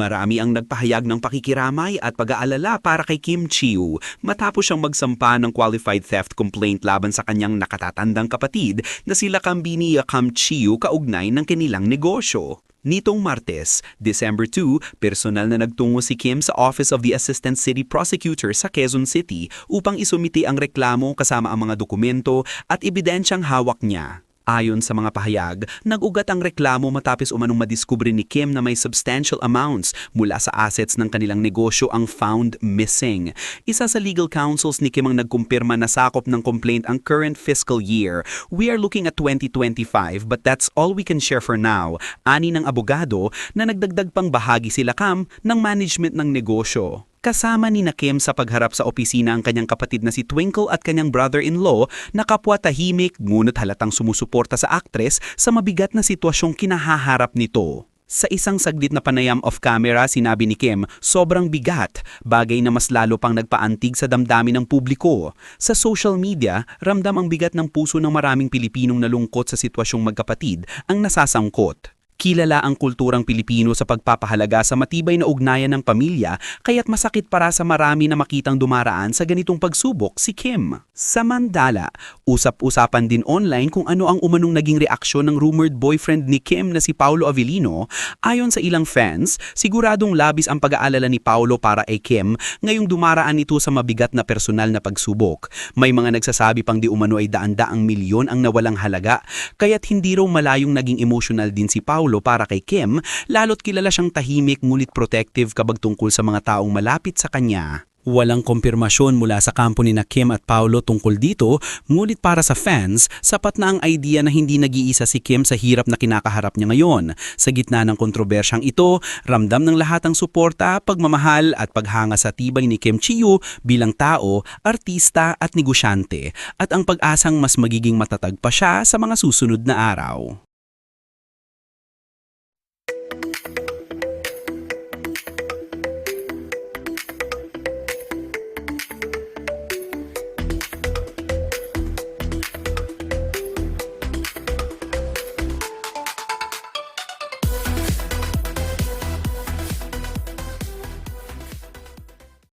Marami ang nagpahayag ng pakikiramay at pag-aalala para kay Kim Chiu matapos siyang magsampa ng qualified theft complaint laban sa kanyang nakatatandang kapatid na sila Kambini Kam Chiu kaugnay ng kanilang negosyo. Nitong Martes, December 2, personal na nagtungo si Kim sa Office of the Assistant City Prosecutor sa Quezon City upang isumite ang reklamo kasama ang mga dokumento at ebidensyang hawak niya. Ayon sa mga pahayag, nag-ugat ang reklamo matapos umanong madiskubre ni Kim na may substantial amounts mula sa assets ng kanilang negosyo ang found missing. Isa sa legal counsels ni Kim ang nagkumpirma na sakop ng complaint ang current fiscal year. We are looking at 2025 but that's all we can share for now. Ani ng abogado na nagdagdag pang bahagi sila Kam ng management ng negosyo. Kasama ni Kim sa pagharap sa opisina ang kanyang kapatid na si Twinkle at kanyang brother-in-law na kapwa tahimik ngunit halatang sumusuporta sa aktres sa mabigat na sitwasyong kinahaharap nito. Sa isang saglit na panayam off-camera, sinabi ni Kim, sobrang bigat, bagay na mas lalo pang nagpaantig sa damdamin ng publiko. Sa social media, ramdam ang bigat ng puso ng maraming Pilipinong nalungkot sa sitwasyong magkapatid ang nasasangkot. Kilala ang kulturang Pilipino sa pagpapahalaga sa matibay na ugnayan ng pamilya, kaya't masakit para sa marami na makitang dumaraan sa ganitong pagsubok si Kim. Samantala, usap-usapan din online kung ano ang umanong naging reaksyon ng rumored boyfriend ni Kim na si Paolo Avellino. Ayon sa ilang fans, siguradong labis ang pag-aalala ni Paolo para kay Kim ngayong dumaraan ito sa mabigat na personal na pagsubok. May mga nagsasabi pang di umano ay daan-daang milyon ang nawalang halaga, kaya't hindi raw malayong naging emotional din si Paolo para kay Kim, lalo't kilala siyang tahimik ngunit protective kapag tungkol sa mga taong malapit sa kanya. Walang kumpirmasyon mula sa kampo ni Kim at Paolo tungkol dito, ngunit para sa fans, sapat na ang idea na hindi nag-iisa si Kim sa hirap na kinakaharap niya ngayon. Sa gitna ng kontrobersyang ito, ramdam ng lahat ang suporta, pagmamahal at paghanga sa tibay ni Kim Chiu bilang tao, artista at negosyante, at ang pag-asang mas magiging matatag pa siya sa mga susunod na araw.